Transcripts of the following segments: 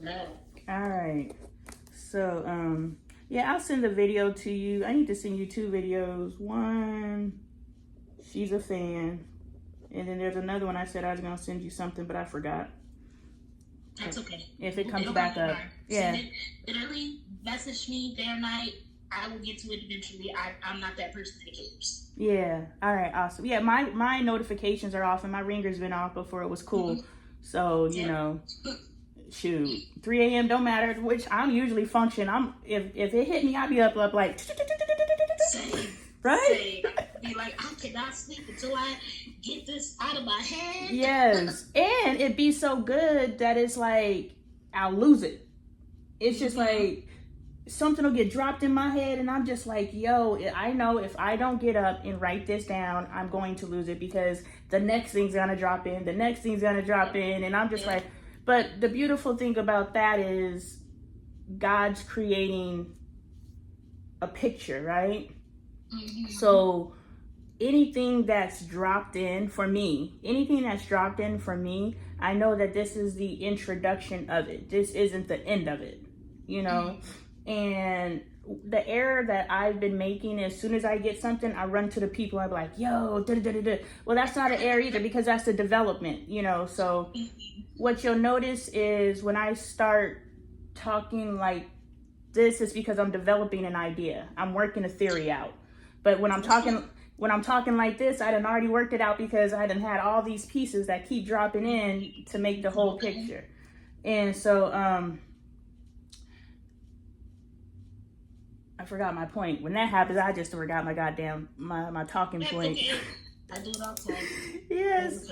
No. All right. So, yeah, I'll send the video to you. I need to send you 2 videos. One, she's a fan. And then there's another one I said I was going to send you something, but I forgot. That's okay. If it comes It'll back come up. tomorrow. Yeah. Send it. Literally, message me day or night. I will get to it eventually. I'm not that person that cares. Yeah. All right. Awesome. Yeah. My notifications are off and my ringer's been off before it was cool. Mm-hmm. So, you know, shoot, 3 a.m. don't matter, which I'm usually function. If it hit me, I'll be up like, Same. right? Same. Be like, I cannot sleep until I get this out of my head. Yes. And it'd be so good that it's like, I'll lose it. It's just like, something will get dropped in my head and I'm just like, yo, I know if I don't get up and write this down, I'm going to lose it because the next thing's gonna drop in, the next thing's gonna drop in, and I'm just like, but the beautiful thing about that is God's creating a picture, right? Mm-hmm. So anything that's dropped in for me, I know that this is the introduction of it. This isn't the end of it, you know? And the error that I've been making, as soon as I get something, I run to the people. I'm like, yo, da-da-da-da-da. Well, that's not an error either because that's the development, you know? So what you'll notice is when I start talking like this is because I'm developing an idea. I'm working a theory out. But when I'm talking like this, I done already worked it out because I done had all these pieces that keep dropping in to make the whole picture. And so, I forgot my point. When that happens, I just forgot my goddamn, my talking point. Okay. I do it all the time. Yes.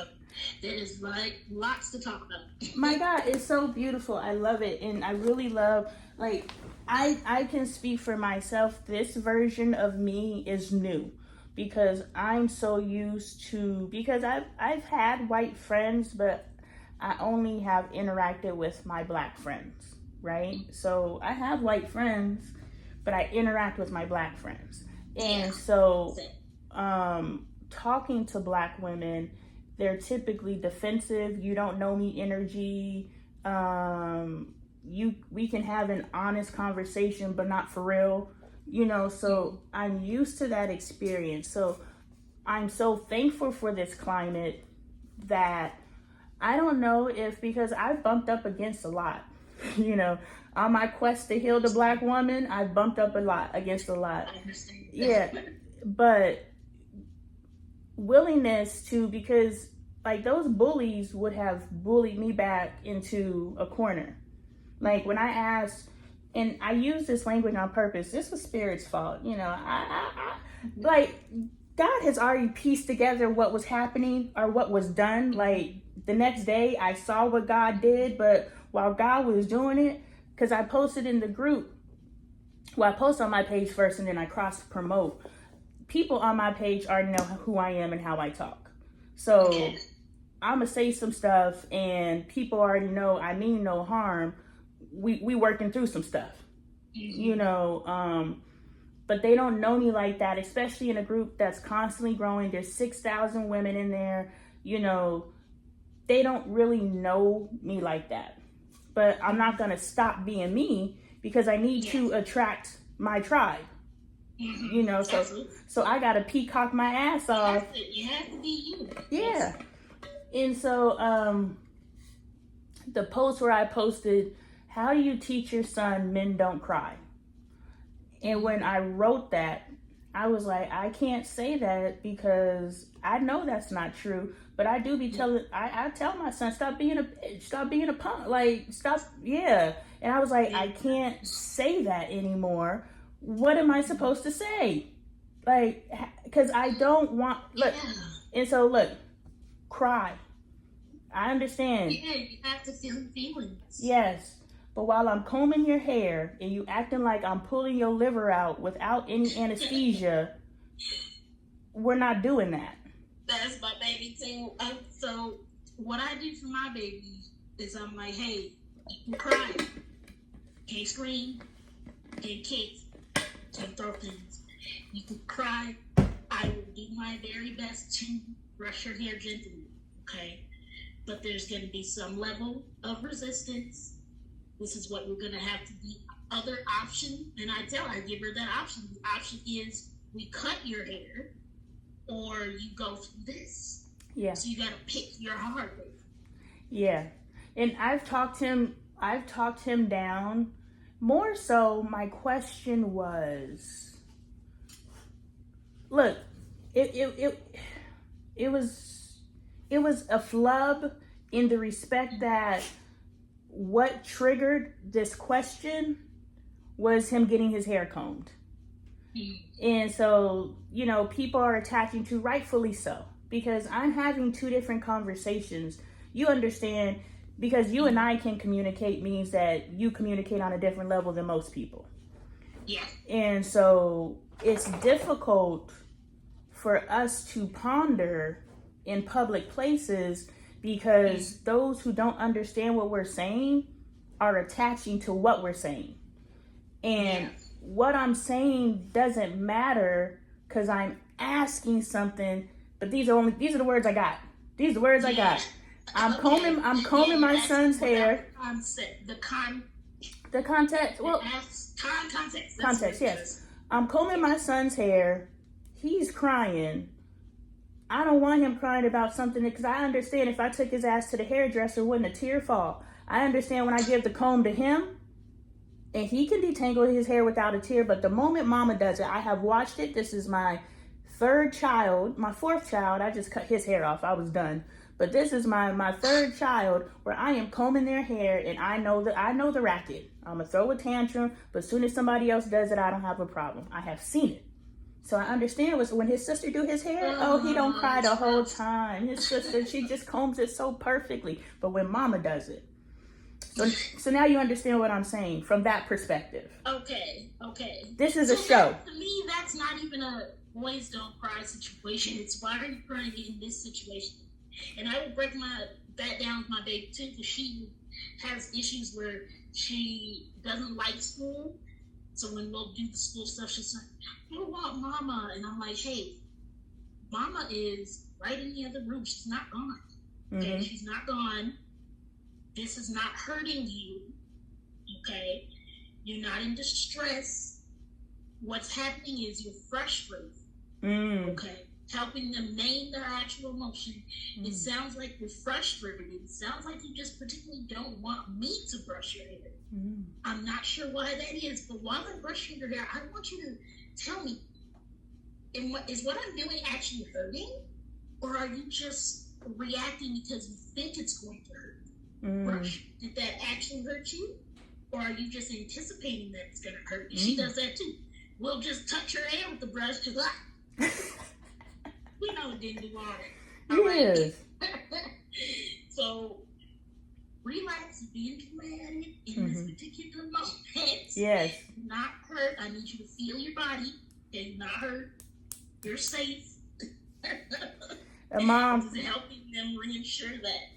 There is like lots to talk about. My God, it's so beautiful. I love it. And I really love, like, I can speak for myself. This version of me is new because I'm so used to, because I've had white friends, but I only have interacted with my black friends, right? So I have white friends, but I interact with my black friends. And so talking to black women, they're typically defensive, you don't know me energy. We can have an honest conversation, but not for real, you know, so I'm used to that experience. So I'm so thankful for this climate that I don't know if, because I've bumped up against a lot, you know, on my quest to heal the black woman, I've bumped up against a lot. Yeah, but willingness to, because like those bullies would have bullied me back into a corner. Like when I asked, and I use this language on purpose, this was Spirit's fault, you know, like God has already pieced together what was happening or what was done. Like the next day I saw what God did, but while God was doing it, because I posted in the group, well, I post on my page first and then I cross promote. People on my page already know who I am and how I talk. So I'm going to say some stuff and people already know I mean no harm. We working through some stuff, you know, but they don't know me like that, especially in a group that's constantly growing. There's 6,000 women in there, you know, they don't really know me like that. But I'm not going to stop being me because I need to attract my tribe, you know, so I got to peacock my ass off. You have to be you. Yeah. And so the post where I posted, how do you teach your son men don't cry? And when I wrote that, I was like, I can't say that because I know that's not true. But I do be telling, I tell my son, stop being a bitch, stop being a punk, like, stop, yeah. And I was like, I can't say that anymore. What am I supposed to say? Like, because I don't want, look, and so look, cry. I understand. Yeah, you have to feel feelings. Yes. But while I'm combing your hair and you acting like I'm pulling your liver out without any anesthesia, we're not doing that. That's my baby too. So what I do for my baby is I'm like, hey, you can cry, can't scream, can't kick, can't throw things. You can cry. I will do my very best to brush your hair gently, okay? But there's going to be some level of resistance. This is what we're gonna have to do. Other option, and I give her that option. The option is we cut your hair, or you go through this. Yeah. So you gotta pick your hard way. Yeah. And I've talked him down. More so, my question was, look, it was a flub in the respect that what triggered this question was him getting his hair combed. And so, you know, people are attaching to, rightfully so, because I'm having two different conversations. You understand, because you and I can communicate means that you communicate on a different level than most people. Yeah. And so it's difficult for us to ponder in public places because those who don't understand what we're saying are attaching to what we're saying. And what I'm saying doesn't matter because I'm asking something, but these are the words I got. These are the words I got. I'm combing my son's hair. The context. Well, context. Yes. I'm combing my son's hair. He's crying. I don't want him crying about something because I understand if I took his ass to the hairdresser, wouldn't a tear fall. I understand when I give the comb to him, and he can detangle his hair without a tear, but the moment mama does it, I have watched it. This is my fourth child. I just cut his hair off. I was done. But this is my third child where I am combing their hair, and I know the racket. I'm going to throw a tantrum, but as soon as somebody else does it, I don't have a problem. I have seen it. So I understand when his sister do his hair, he don't cry the whole time. His sister, she just combs it so perfectly. But when mama does it. So now you understand what I'm saying from that perspective. Okay. This is a show. To me, that's not even a boys don't cry situation. It's why are you crying in this situation? And I would break that down with my baby too, because she has issues where she doesn't like school. So when we'll do the school stuff, she's like, I want mama. And I'm like, hey, mama is right in the other room. She's not gone. Okay, mm-hmm. She's not gone. This is not hurting you. Okay, you're not in distress. What's happening is you're frustrated. Okay, helping them name their actual emotion. It sounds like you're frustrated. It sounds like you just particularly don't want me to brush your hair. I'm not sure why that is, but while I'm brushing your hair, I want you to tell me, is what I'm doing actually hurting? Or are you just reacting because you think it's going to hurt? Brush. Did that actually hurt you? Or are you just anticipating that it's going to hurt you? She does that too. We'll just touch her hair with the brush because we know it didn't do all that. Yes. So relax, being dramatic in this particular moment. Yes. Not hurt. I need you to feel your body. Okay, not hurt. You're safe. A mom is helping them reassure that.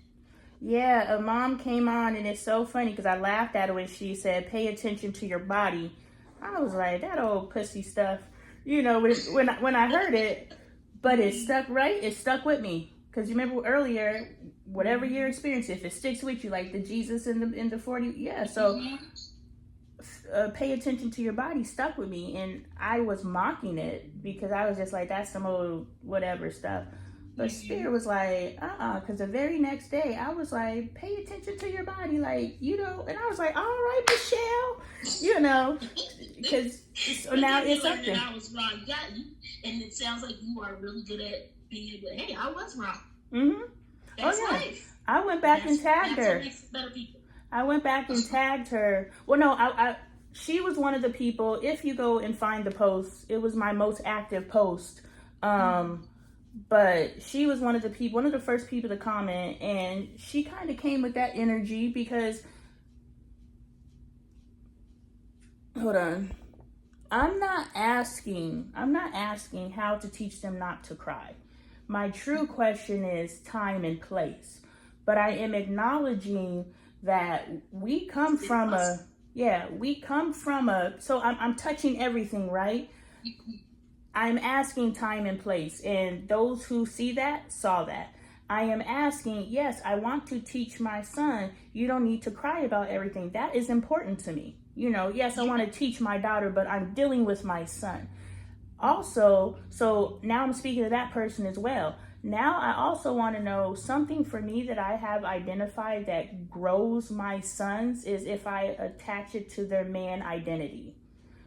Yeah, a mom came on, and it's so funny because I laughed at her when she said, "Pay attention to your body." I was like, that old pussy stuff, you know. When I heard it, but it stuck, right? It stuck with me because you remember earlier, whatever your experience, if it sticks with you, like the Jesus in the 40, yeah. So pay attention to your body stuck with me, and I was mocking it because I was just like, that's some old whatever stuff. But Spirit was like, because the very next day I was like, pay attention to your body, like, you know, and I was like, all right, Michelle, you know, because so now it's something. I was wrong, got you, and it sounds like you are really good at being able. Hey, I was wrong. That's life. I went back and tagged her. What makes better people. I went back and tagged her. Well, no, she was one of the people. If you go and find the post, it was my most active post. But she was one of the first people to comment, and she kind of came with that energy because, hold on, I'm not asking how to teach them not to cry. My true question is time and place. But I am acknowledging that we come from so I'm touching everything, right? I'm asking time and place, and those who see that, saw that. I am asking, yes, I want to teach my son, you don't need to cry about everything. That is important to me. Yes, I want to teach my daughter, but I'm dealing with my son. Also, so now I'm speaking to that person as well. Now I also want to know something for me that I have identified that grows my sons is if I attach it to their man identity.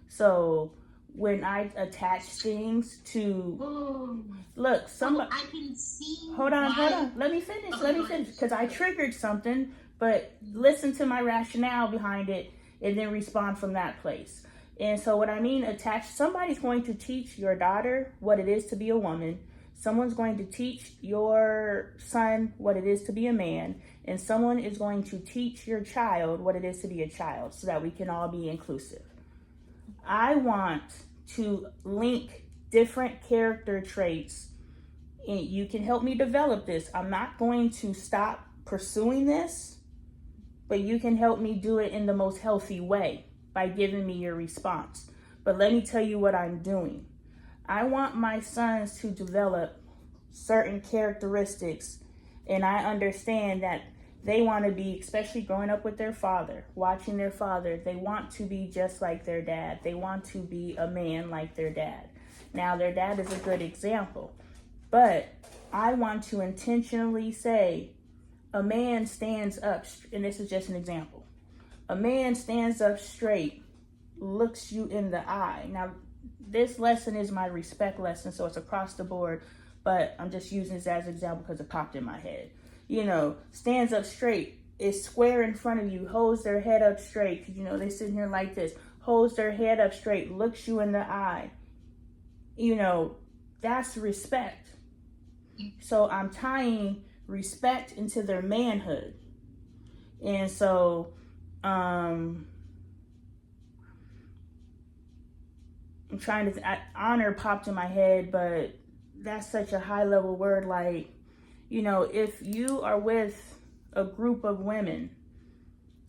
So when I attach things to look, somebody I can see. Hold on. Let me finish because I triggered something, but listen to my rationale behind it and then respond from that place. And so what I mean, somebody's going to teach your daughter what it is to be a woman. Someone's going to teach your son what it is to be a man, and someone is going to teach your child what it is to be a child so that we can all be inclusive. I want to link different character traits, and you can help me develop this. I'm not going to stop pursuing this, but you can help me do it in the most healthy way by giving me your response. But let me tell you what I'm doing. I want my sons to develop certain characteristics, and I understand that they want to be, especially growing up with their father, watching their father, they want to be just like their dad. They want to be a man like their dad. Now, their dad is a good example, but I want to intentionally say a man stands up, and this is just an example. A man stands up straight, looks you in the eye. Now, this lesson is my respect lesson, so it's across the board, but I'm just using this as an example because it popped in my head. Stands up straight, is square in front of you, holds their head up straight, because, they're sitting here like this, holds their head up straight, looks you in the eye. That's respect. So I'm tying respect into their manhood. And so, I'm trying to, honor popped in my head, but that's such a high level word. Like, if you are with a group of women,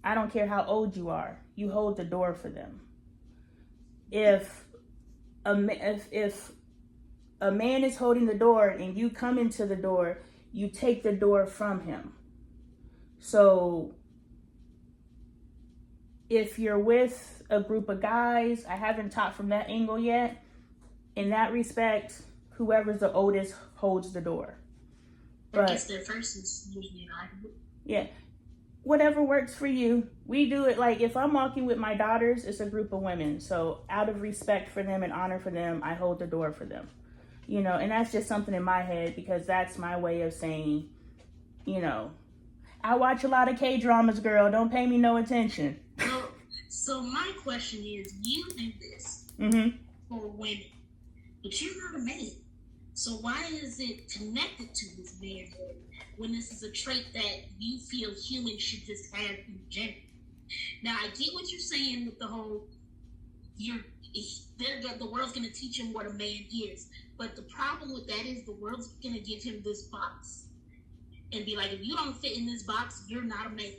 I don't care how old you are, you hold the door for them. If a man is holding the door and you come into the door, you take the door from him. So if you're with a group of guys, I haven't taught from that angle yet. In that respect, whoever's the oldest holds the door. But I guess their first is usually an argument. Yeah. Whatever works for you. We do it like if I'm walking with my daughters, it's a group of women. So out of respect for them and honor for them, I hold the door for them. And that's just something in my head because that's my way of saying, I watch a lot of K-dramas, girl. Don't pay me no attention. So my question is, you do this for women, but you're not a man. So why is it connected to this manhood when this is a trait that you feel humans should just have in general? Now, I get what you're saying with the whole, the world's going to teach him what a man is. But the problem with that is the world's going to give him this box and be like, if you don't fit in this box, you're not a man.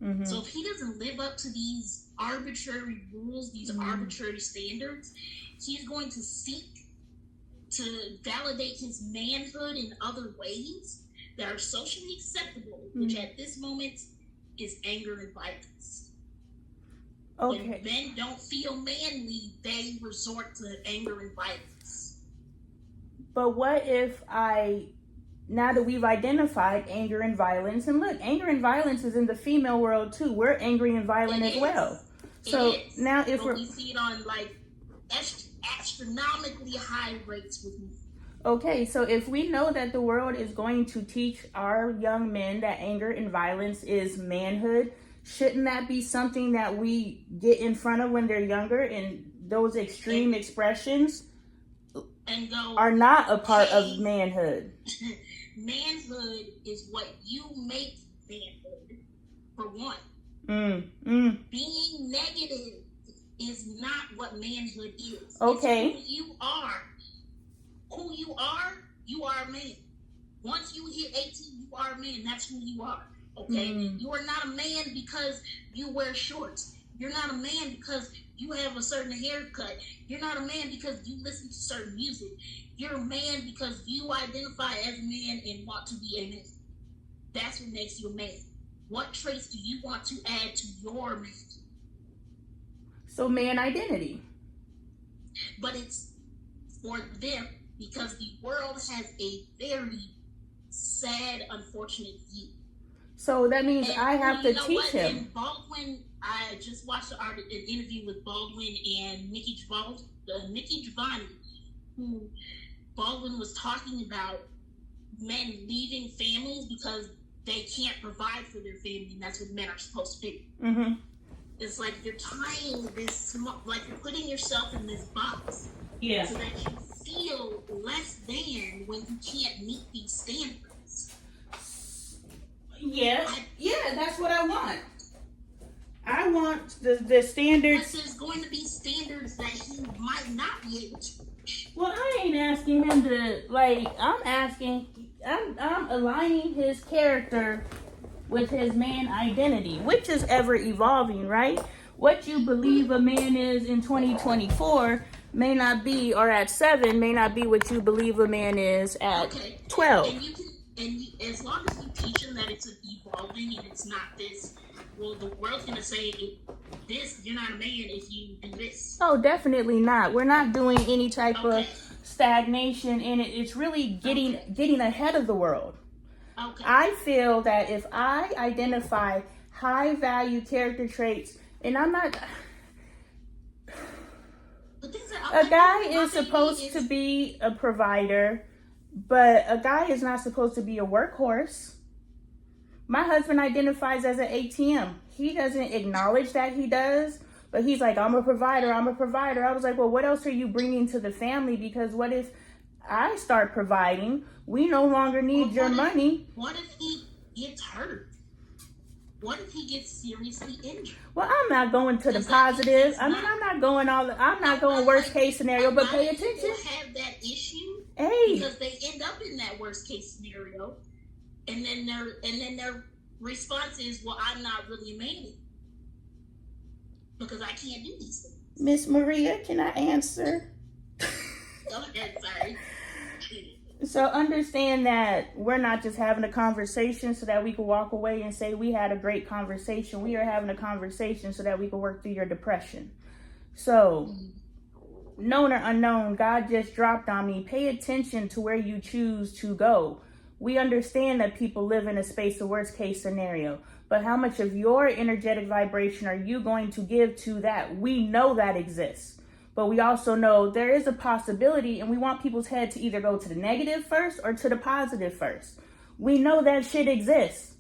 Mm-hmm. So if he doesn't live up to these arbitrary rules, these arbitrary standards, he's going to seek to validate his manhood in other ways that are socially acceptable, which at this moment is anger and violence. Okay. When men don't feel manly, they resort to anger and violence. But what if now that we've identified anger and violence, and look, anger and violence is in the female world too. We're angry and violent as well. So now if we see it on like astronomically high rates with me. Okay, so if we know that the world is going to teach our young men that anger and violence is manhood, shouldn't that be something that we get in front of when they're younger, and those extreme expressions are not a part of manhood? Manhood is what you make manhood, for one. Being negative is not what manhood is. Okay. It's who you are a man. Once you hit 18, you are a man. That's who you are. Okay? You are not a man because you wear shorts. You're not a man because you have a certain haircut. You're not a man because you listen to certain music. You're a man because you identify as a man and want to be a man. That's what makes you a man. What traits do you want to add to your man? So man identity. But it's for them because the world has a very sad, unfortunate view. So that means I have to teach him. And Baldwin, I just watched an interview with Baldwin and Nikki Giovanni, who Baldwin was talking about men leaving families because they can't provide for their family, and that's what men are supposed to do. Mm-hmm. It's like you're tying this, like you're putting yourself in this box, Yeah. so that you feel less than when you can't meet these standards. Yeah, that's what I want. I want the standards. But there's going to be standards that he might not be able to. Well, I ain't asking him to, like, I'm aligning his character with his man identity, which is ever evolving, right? What you believe a man is in 2024 may not be, or at 7, may not be what you believe a man is at 12. And as long as you teach him that it's evolving and it's not this, well, the world's going to say, you're not a man if you do this. Oh, definitely not. We're not doing any type of stagnation in it. It's really getting ahead of the world. Okay. I feel that if I identify high value character traits, and I'm not... A guy is supposed to be a provider, but a guy is not supposed to be a workhorse. My husband identifies as an ATM. He doesn't acknowledge that he does, but he's like, I'm a provider. I was like, well, what else are you bringing to the family? Because what if I start providing? We no longer need your money. What if he gets hurt? What if he gets seriously injured? Well, I'm not going to the positive. I'm not going worst case scenario, but pay attention. People have that issue because they end up in that worst case scenario, and then their response is, well, I'm not really a man because I can't do these things. Miss Maria, can I answer? Okay, sorry. So understand that we're not just having a conversation so that we can walk away and say we had a great conversation. We are having a conversation so that we can work through your depression. So, known or unknown, God just dropped on me. Pay attention to where you choose to go. We understand that people live in a space of worst case scenario, but how much of your energetic vibration are you going to give to that? We know that exists. But we also know there is a possibility, and we want people's head to either go to the negative first or to the positive first. We know that shit exists.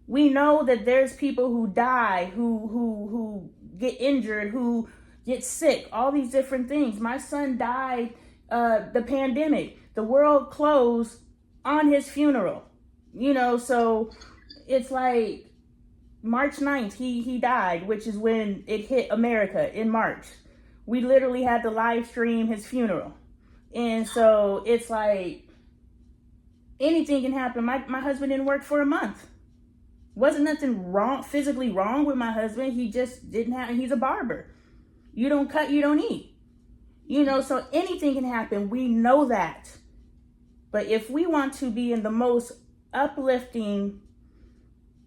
We know that there's people who die, who get injured, who get sick, all these different things. My son died, the pandemic. The world closed on his funeral. So it's like March 9th, he died, which is when it hit America in March. We literally had to live stream his funeral. And so it's like anything can happen. My husband didn't work for a month. Wasn't nothing physically wrong with my husband. He just didn't have, he's a barber. You don't cut, you don't eat. So anything can happen. We know that. But if we want to be in the most uplifting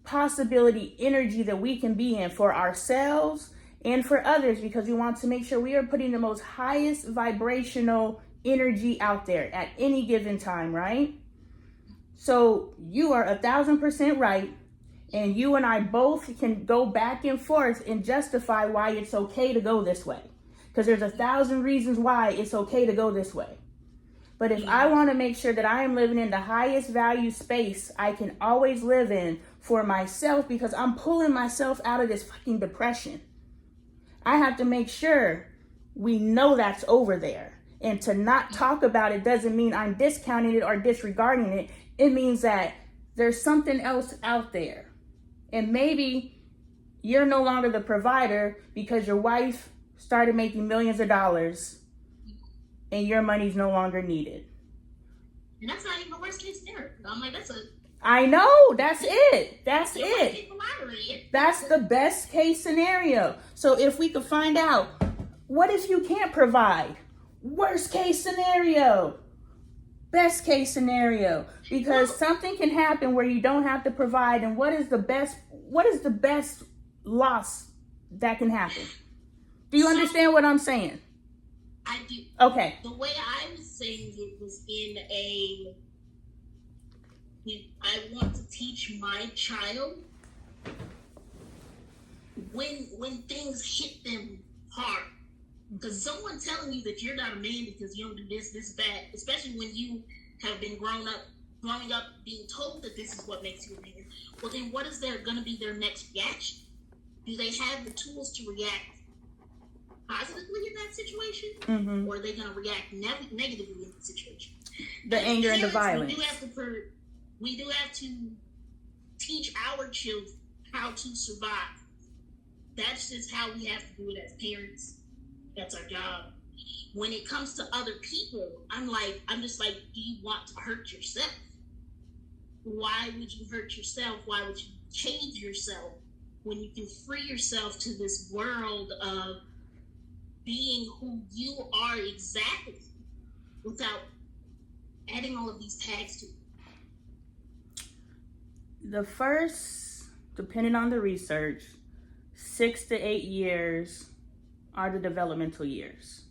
possibility energy that we can be in for ourselves and for others, because we want to make sure we are putting the most highest vibrational energy out there at any given time, right? So you are 1,000% right. And you and I both can go back and forth and justify why it's okay to go this way. Because there's 1,000 reasons why it's okay to go this way. But if I want to make sure that I am living in the highest value space I can always live in for myself, because I'm pulling myself out of this fucking depression, I have to make sure we know that's over there. And to not talk about it doesn't mean I'm discounting it or disregarding it. It means that there's something else out there. And maybe you're no longer the provider because your wife started making millions of dollars and your money's no longer needed. And that's not even the worst case scenario. I'm like, I know, that's it. That's the best case scenario. So if we could find out, what if you can't provide? Worst case scenario. best case scenario, because something can happen where you don't have to provide. And what is the best loss that can happen? Do you understand what I'm saying? I do. Okay. The way I was saying it was I want to teach my child when things hit them hard. Because someone telling you that you're not a man because you don't do this, that, especially when you have been growing up being told that this is what makes you a man, well then what is going to be their next reaction? Do they have the tools to react positively in that situation? Mm-hmm. Or are they going to react negatively in the situation? The anger and the violence. We do have to teach our children how to survive. That's just how we have to do it as parents. That's our job. When it comes to other people, I'm just like, do you want to hurt yourself? Why would you hurt yourself? Why would you change yourself when you can free yourself to this world of being who you are exactly without adding all of these tags to it? The first, depending on the research, 6 to 8 years are the developmental years.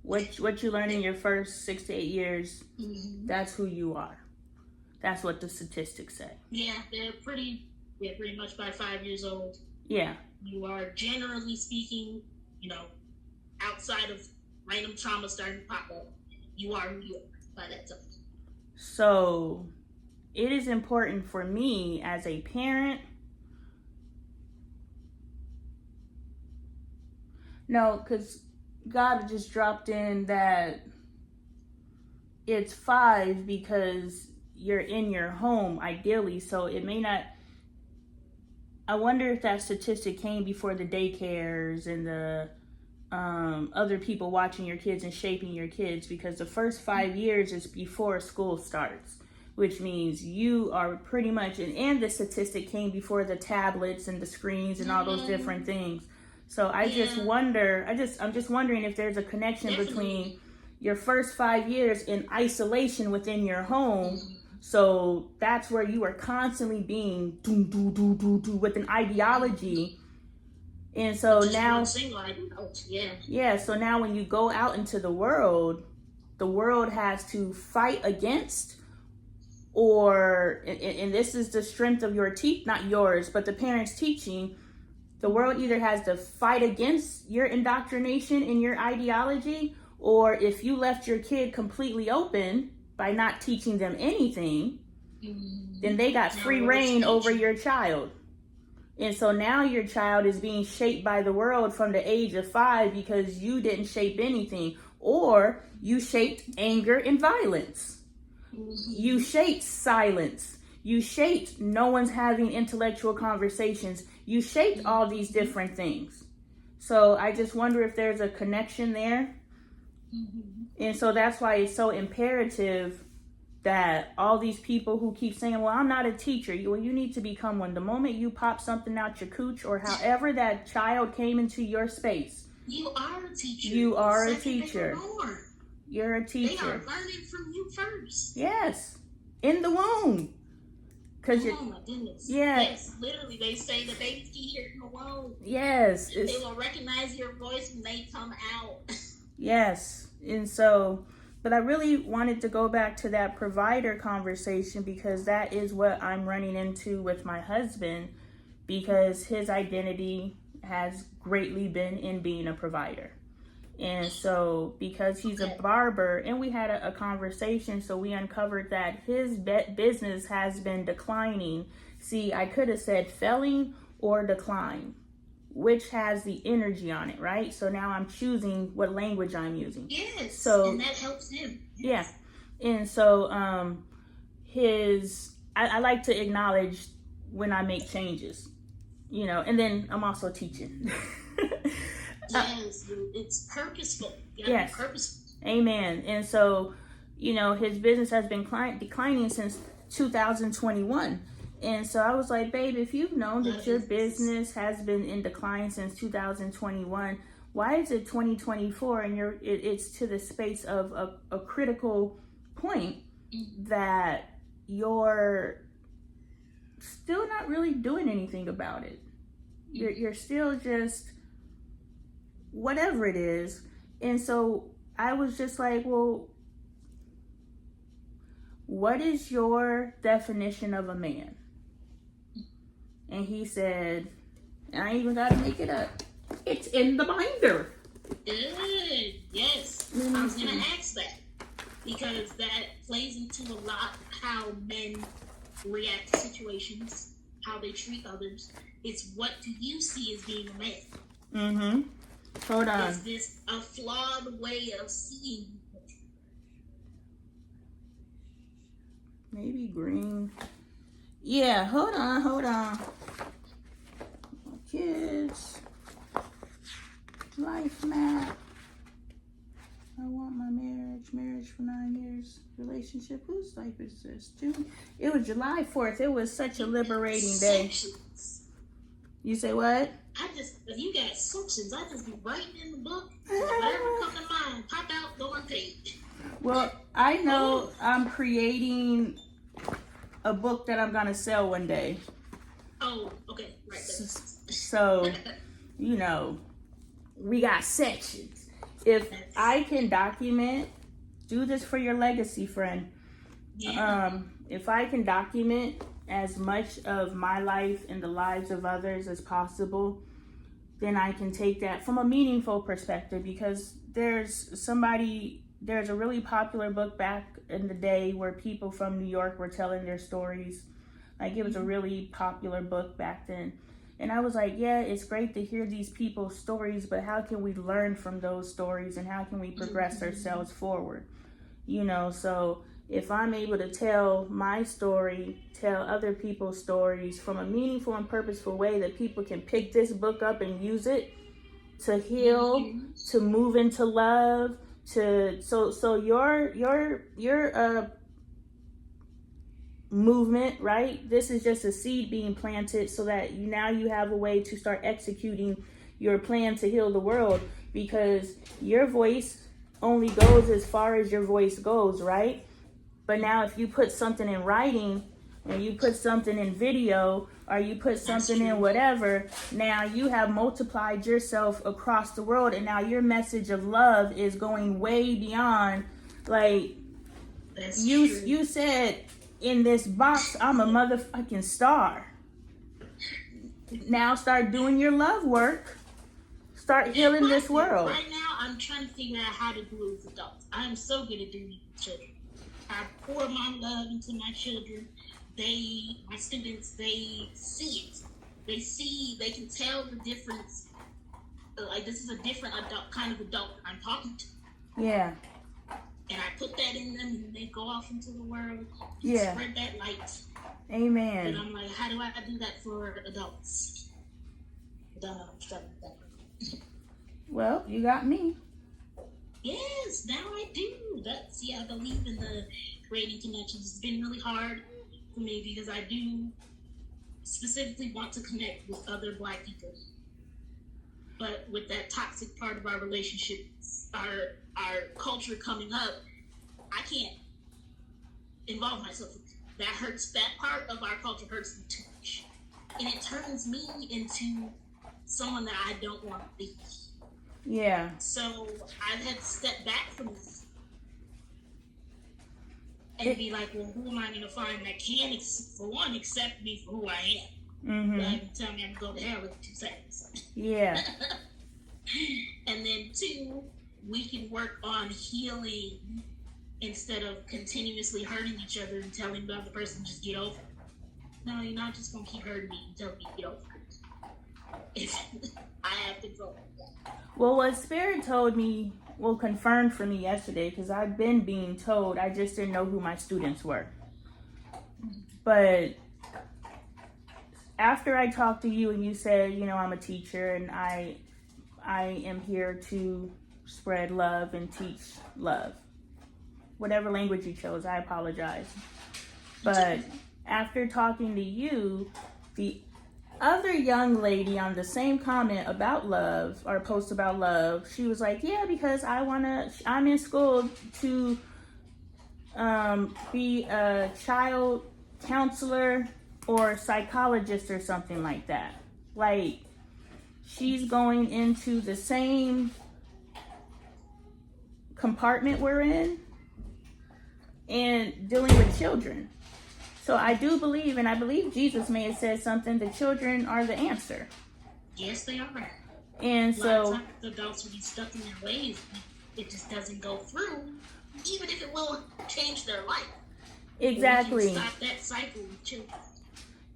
What you learn in your first 6 to 8 years, mm-hmm. That's who you are. That's what the statistics say. Yeah, they're pretty much by 5 years old. Yeah. You are, generally speaking, outside of random trauma starting to pop up, you are who you are by that time. So it is important for me as a parent. No, because God just dropped in that it's 5 because you're in your home, ideally. So it may not. I wonder if that statistic came before the daycares and the other people watching your kids and shaping your kids, because the first 5 years is before school starts, which means you are pretty much, and the statistic came before the tablets and the screens and all those different things. So I'm just wondering if there's a connection between your first 5 years in isolation within your home. So that's where you are constantly being with an ideology. And so now, so now when you go out into the world has to fight against, and this is the strength of your not yours, but the parents teaching. The world either has to fight against your indoctrination and your ideology, or if you left your kid completely open by not teaching them anything, then they got free reign over your child. And so now your child is being shaped by the world from the age of 5 because you didn't shape anything, or you shaped anger and violence. You shaped silence. You shaped no one's having intellectual conversations. You shaped all these different things. So I just wonder if there's a connection there. And so that's why it's so imperative that all these people who keep saying, well, I'm not a teacher. You need to become one. The moment you pop something out your cooch, or however that child came into your space. You are a teacher. You are a teacher. You're a teacher. They are learning from you first. Yes. In the womb. Oh my goodness. Yeah. Yes, literally they say that babies can hear in the womb. Yes. They will recognize your voice when they come out. Yes. And so, but I really wanted to go back to that provider conversation, because that is what I'm running into with my husband, because his identity has greatly been in being a provider. And so because he's a barber, and we had a conversation, so we uncovered that his business has been declining. See, I could have said felling or decline, which has the energy on it, right? So now I'm choosing what language I'm using. Yes, so, and that helps him. Yes. Yeah. And so I like to acknowledge when I make changes, and then I'm also teaching. Yes, it's purposeful. Yes. Purposeful. Amen. And so, his business has been declining since 2021. And so I was like, babe, if you've known that your business has been in decline since 2021, why is it 2024 and it's to the space of a critical point that you're still not really doing anything about it. You're still just whatever it is. And so I was just like, well, what is your definition of a man? And he said, I ain't even gotta make it up. It's in the binder. Good. Yes. I was gonna ask that because that plays into a lot how men react to situations, how they treat others. It's what do you see as being a man? Mm-hmm. Hold on. Is this a flawed way of seeing? Maybe green. Yeah, hold on. My kids. Life map. I want my marriage for 9 years. Relationship, whose life is this? June. It was July 4th. It was such a liberating day. You say what? You got sections. I just be writing in the book. Whatever comes to mind, pop out, go on page. Well, I know I'm creating a book that I'm going to sell one day. Oh, okay. Right. So, you know, we got sections. If I can document, do this for your legacy, friend. Yeah. If I can document as much of my life and the lives of others as possible, then I can take that from a meaningful perspective, because there's a really popular book back in the day where people from New York were telling their stories. Like, it was a really popular book back then. And I was like, yeah, it's great to hear these people's stories, but how can we learn from those stories and how can we progress ourselves forward? You know, so if I'm able to tell my story, tell other people's stories from a meaningful and purposeful way that people can pick this book up and use it to heal, to move into love, so your movement, right? This is just a seed being planted so that now you have a way to start executing your plan to heal the world, because your voice only goes as far as your voice goes, right? But now if you put something in writing, or you put something in video, or you put something in whatever, now you have multiplied yourself across the world, and now your message of love is going way beyond, like, you said, in this box, I'm a motherfucking star. Now start doing your love work. Start healing this world. Right now, I'm trying to figure out how to do it with adults. I'm so good at doing it with children. I pour my love into my children. My students, they see it. They can tell the difference. Like, this is a different kind of adult I'm talking to. Yeah. And I put that in them, and they go off into the world. Yeah. Spread that light. Amen. And I'm like, how do I do that for adults? I don't know. I'm struggling with that. Well, you got me. Yes, now I do. I believe in the creating connections. It's been really hard for me because I do specifically want to connect with other Black people. But with that toxic part of our relationships, our culture coming up, I can't involve myself with it. That hurts. That part of our culture hurts me too much. And it turns me into someone that I don't want to be. Yeah. So I've had to step back from this and be like, well, who am I going to find that can, for one, accept me for who I am? Mm-hmm. That can tell me I'm going to go to hell in 2 seconds. Yeah. And then 2, we can work on healing instead of continuously hurting each other and telling the other person just get over it. No, you're not just going to keep hurting me and telling me to get over it. I have control. Well, what Spirit told me, confirmed for me yesterday, because I've been being told, I just didn't know who my students were. But after I talked to you and you said, I'm a teacher and I am here to spread love and teach love. Whatever language you chose, I apologize. But after talking to you, the other young lady on the same comment about love, or post about love, she was like, yeah, because I'm in school to be a child counselor or psychologist or something like that. Like, she's going into the same compartment we're in and dealing with children. So I do believe, and I believe Jesus may have said something, the children are the answer. Yes, they are. And a so lot of times adults will be stuck in their ways. It just doesn't go through, even if it will change their life. exactly. We can stop that cycle with children.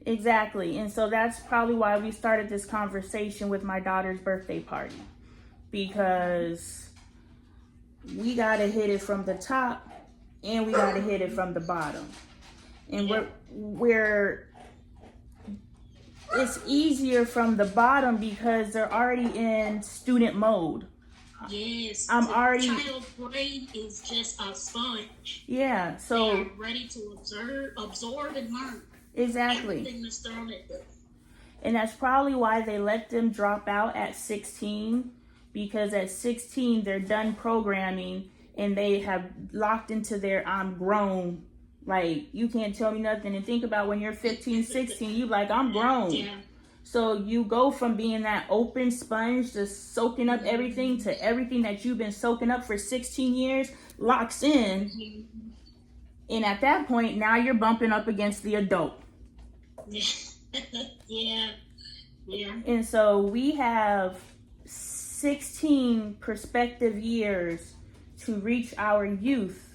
Exactly. And so that's probably why we started this conversation with my daughter's birthday party. Because we got to hit it from the top and we got to hit it from the bottom. And we're it's easier from the bottom because they're already in student mode. Yes. Child brain is just a sponge. Yeah. So they are ready to absorb and learn. Exactly. Everything that's thrown at them. And that's probably why they let them drop out at 16, because at 16 they're done programming and they have locked into their I'm grown. Like, you can't tell me nothing. And think about when you're 15, 16, you like, I'm grown. Yeah. So you go from being that open sponge, just soaking up everything, to everything that you've been soaking up for 16 years locks in. And at that point, now you're bumping up against the adult. Yeah. And so we have 16 prospective years to reach our youth.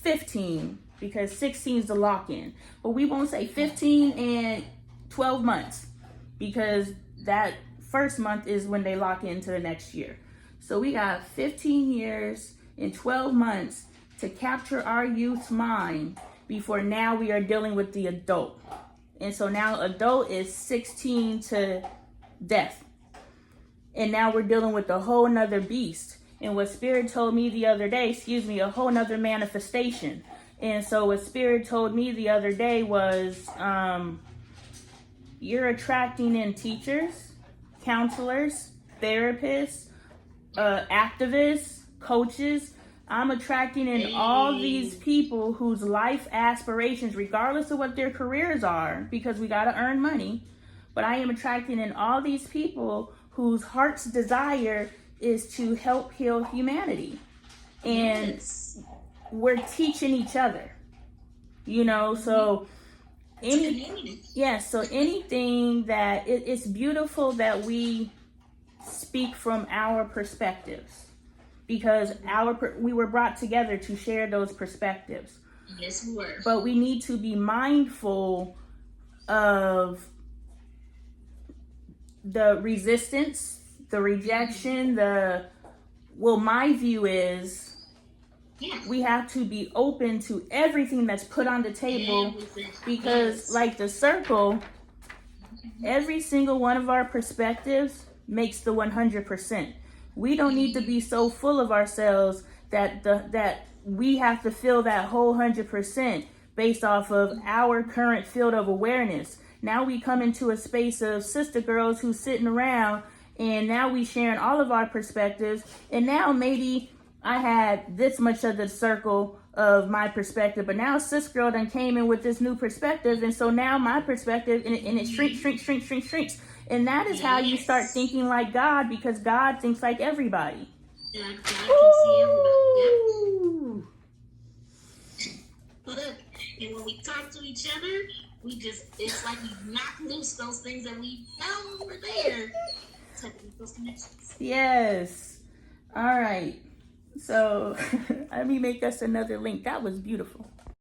15, because 16 is the lock-in. But we won't say 15 and 12 months, because that first month is when they lock into the next year. So we got 15 years and 12 months to capture our youth's mind before now we are dealing with the adult. And so now adult is 16 to death. And now we're dealing with a whole nother beast. And what Spirit told me the other day, a whole nother manifestation. And so what Spirit told me the other day was, you're attracting in teachers, counselors, therapists, activists, coaches. I'm attracting in all these people whose life aspirations, regardless of what their careers are, because we got to earn money, but I am attracting in all these people whose heart's desire is to help heal humanity. And we're teaching each other, so so anything that it's beautiful that we speak from our perspectives, because we were brought together to share those perspectives. Yes, we were. But we need to be mindful of the resistance, the rejection, my view is we have to be open to everything that's put on the table, because like the circle, every single one of our perspectives makes the 100%. We don't need to be so full of ourselves that we have to fill that whole 100% based off of our current field of awareness. Now we come into a space of sister girls who's sitting around, and now we sharing all of our perspectives. And now maybe I had this much of the circle of my perspective, but now sis girl done came in with this new perspective, and so now my perspective and it shrinks. And that is how you start thinking like God, because God thinks like everybody. Yeah, God can see everybody. And when we talk to each other, it's like we knock loose those things that we know were there. To make those connections. Yes. All right. So let me make us another link. That was beautiful.